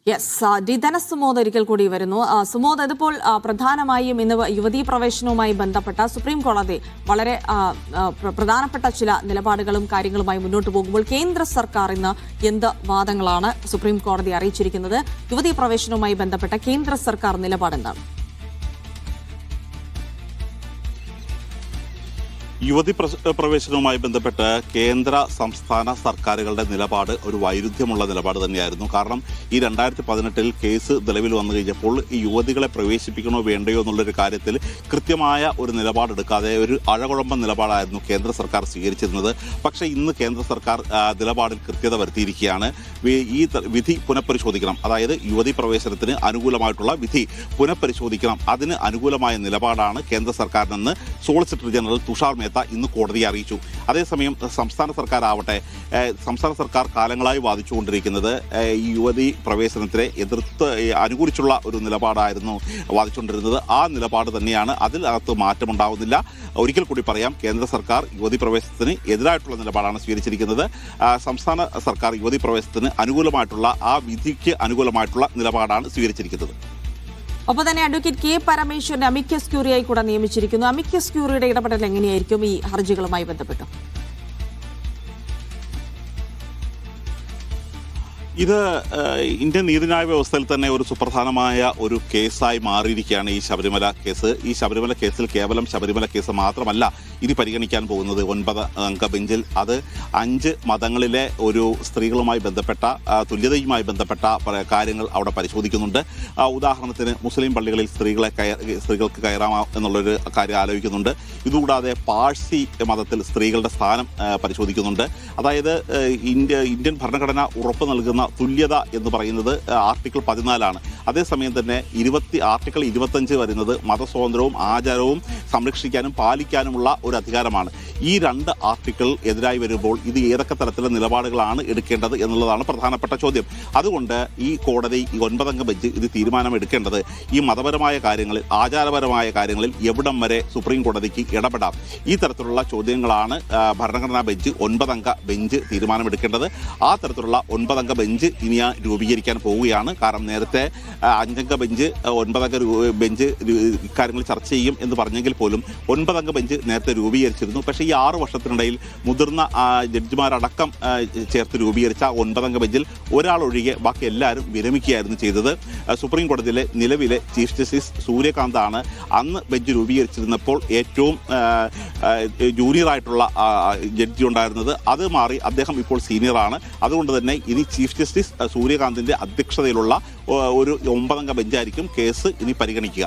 Yes, ധനസ് Sumod ഒരിക്കൽ കൂടി വരുന്നു. സുമോദ്, ഇതിപ്പോൾ പ്രധാനമായും ഇന്ന് യുവതീ പ്രവേശനവുമായി ബന്ധപ്പെട്ട സുപ്രീം കോടതി വളരെ പ്രധാനപ്പെട്ട ചില നിലപാടുകളും കാര്യങ്ങളുമായി മുന്നോട്ട് പോകുമ്പോൾ കേന്ദ്ര സർക്കാർ ഇന്ന് എന്ത് വാദങ്ങളാണ് സുപ്രീം കോടതി അറിയിച്ചിരിക്കുന്നത്? യുവതീ പ്രവേശനവുമായി ബന്ധപ്പെട്ട കേന്ദ്ര സർക്കാർ നിലപാടെന്താണ്? യുവതി പ്രവേശനവുമായി ബന്ധപ്പെട്ട് കേന്ദ്ര സംസ്ഥാന സർക്കാരുകളുടെ നിലപാട് ഒരു വൈരുദ്ധ്യമുള്ള നിലപാട് തന്നെയായിരുന്നു. കാരണം ഈ 2018 കേസ് നിലവിൽ വന്നു കഴിഞ്ഞപ്പോൾ ഈ യുവതികളെ പ്രവേശിപ്പിക്കണോ വേണ്ടയോ എന്നുള്ളൊരു കാര്യത്തിൽ കൃത്യമായ ഒരു നിലപാടെടുക്കാതെ ഒരു അഴകുഴമ്പൻ നിലപാടായിരുന്നു കേന്ദ്ര സർക്കാർ സ്വീകരിച്ചിരുന്നത്. പക്ഷേ ഇന്ന് കേന്ദ്ര സർക്കാർ നിലപാടിൽ കൃത്യത വരുത്തിയിരിക്കുകയാണ്. ഈ വിധി പുനഃപരിശോധിക്കണം, അതായത് യുവതി പ്രവേശനത്തിന് അനുകൂലമായിട്ടുള്ള വിധി പുനഃപരിശോധിക്കണം, അതിന് അനുകൂലമായ നിലപാടാണ് കേന്ദ്ര സർക്കാരിനെന്ന് സോളിസിറ്റർ ജനറൽ തുഷാർ ഇന്ന് കോടതിയെ അറിയിച്ചു. അതേസമയം സംസ്ഥാന സർക്കാരാവട്ടെ, സംസ്ഥാന സർക്കാർ കാലങ്ങളായി വാദിച്ചുകൊണ്ടിരിക്കുന്നത് ഈ യുവതി പ്രവേശനത്തിനെ അനുകൂലിച്ചുള്ള ഒരു നിലപാടായിരുന്നു വാദിച്ചുകൊണ്ടിരുന്നത്. ആ നിലപാട് തന്നെയാണ്, അതിനകത്ത് മാറ്റമുണ്ടാവുന്നില്ല. ഒരിക്കൽ കൂടി പറയാം, കേന്ദ്ര സർക്കാർ യുവതി പ്രവേശനത്തിന് എതിരായിട്ടുള്ള നിലപാടാണ് സ്വീകരിച്ചിരിക്കുന്നത്. സംസ്ഥാന സർക്കാർ യുവതി പ്രവേശനത്തിന് അനുകൂലമായിട്ടുള്ള ആ വിധിക്ക് അനുകൂലമായിട്ടുള്ള നിലപാടാണ് സ്വീകരിച്ചിരിക്കുന്നത്. ഒപ്പം തന്നെ അഡ്വക്കേറ്റ് കെ പരമേശ്വരനെ അമിക്കസ് ക്യൂറിയായി കൂടെ നിയമിച്ചിരിക്കുന്നു. അമിക്കസ് ക്യൂറിയുടെ ഇടപെടൽ എങ്ങനെയായിരിക്കും ഈ ഹർജികളുമായി ബന്ധപ്പെട്ട്? ഇത് ഇന്ത്യൻ നീതിന്യായ വ്യവസ്ഥയിൽ തന്നെ ഒരു സുപ്രധാനമായ ഒരു കേസായി മാറിയിരിക്കുകയാണ് ഈ ശബരിമല കേസ്. ഈ ശബരിമല കേസിൽ കേവലം ശബരിമല കേസ് മാത്രമല്ല ഇനി പരിഗണിക്കാൻ പോകുന്നത്. 9 അംഗ ബെഞ്ചിൽ അത് 5 മതങ്ങളിലെ ഒരു സ്ത്രീകളുമായി ബന്ധപ്പെട്ട തുല്യതയുമായി ബന്ധപ്പെട്ട കാര്യങ്ങൾ അവിടെ പരിശോധിക്കുന്നുണ്ട്. ഉദാഹരണത്തിന് മുസ്ലിം പള്ളികളിൽ സ്ത്രീകൾക്ക് കയറാം എന്നുള്ളൊരു കാര്യം ആലോചിക്കുന്നുണ്ട്. ഇതുകൂടാതെ പാഴ്സി മതത്തിൽ സ്ത്രീകളുടെ സ്ഥാനം പരിശോധിക്കുന്നുണ്ട്. അതായത് ഇന്ത്യൻ ഭരണഘടന ഉറപ്പ് നൽകുന്ന തുല്യത എന്ന് പറയുന്നത് ആർട്ടിക്കിൾ 14 അതേസമയം തന്നെ ആർട്ടിക്കിൾ 25 വരുന്നത് മതസ്വാതന്ത്ര്യവും ആചാരവും സംരക്ഷിക്കാനും പാലിക്കാനുമുള്ള ഒരു അധികാരമാണ്. ഈ 2 ആർട്ടിക്കിൾ എതിരായി വരുമ്പോൾ ഇത് ഏതൊക്കെ തരത്തിലുള്ള നിലപാടുകളാണ് എടുക്കേണ്ടത് എന്നുള്ളതാണ് പ്രധാനപ്പെട്ട ചോദ്യം. അതുകൊണ്ട് ഈ കോടതി, ഈ 9 അംഗ ബെഞ്ച് ഇത് തീരുമാനമെടുക്കേണ്ടത് ഈ മതപരമായ കാര്യങ്ങളിൽ, ആചാരപരമായ കാര്യങ്ങളിൽ എവിടം വരെ സുപ്രീം കോടതിക്ക് ഇടപെടാം, ഈ തരത്തിലുള്ള ചോദ്യങ്ങളാണ് ഭരണഘടനാ ബെഞ്ച് 9 അംഗ ബെഞ്ച് തീരുമാനമെടുക്കേണ്ടത്. ആ തരത്തിലുള്ള 9 അംഗ ബെഞ്ച് ഇനി രൂപീകരിക്കാൻ പോവുകയാണ്. കാരണം നേരത്തെ 5 അംഗ ബെഞ്ച് 9 അംഗ ബെഞ്ച് ഇക്കാര്യങ്ങൾ ചർച്ച ചെയ്യും എന്ന് പറഞ്ഞെങ്കിൽ പോലും 9 അംഗ ബെഞ്ച് നേരത്തെ രൂപീകരിച്ചിരുന്നു. പക്ഷേ ഈ 6 വർഷത്തിനിടയിൽ മുതിർന്ന ജഡ്ജിമാരടക്കം ചേർത്ത് രൂപീകരിച്ച 9 അംഗ ബെഞ്ചിൽ ഒരാളൊഴികെ ബാക്കി എല്ലാവരും വിരമിക്കുകയായിരുന്നു ചെയ്തത്. സുപ്രീം കോടതിയിലെ നിലവിലെ ചീഫ് ജസ്റ്റിസ് സൂര്യകാന്താണ് അന്ന് ബെഞ്ച് രൂപീകരിച്ചിരുന്നപ്പോൾ ഏറ്റവും ജൂനിയറായിട്ടുള്ള ജഡ്ജി ഉണ്ടായിരുന്നത്. അത് മാറി അദ്ദേഹം ഇപ്പോൾ സീനിയറാണ്. അതുകൊണ്ട് തന്നെ ഇനി ചീഫ് ജസ്റ്റിസ് സൂര്യകാന്തിൻ്റെ അധ്യക്ഷതയിലുള്ള ഒരു 9 അംഗ ബെഞ്ചായിരിക്കും കേസ് ഇനി പരിഗണിക്കുക.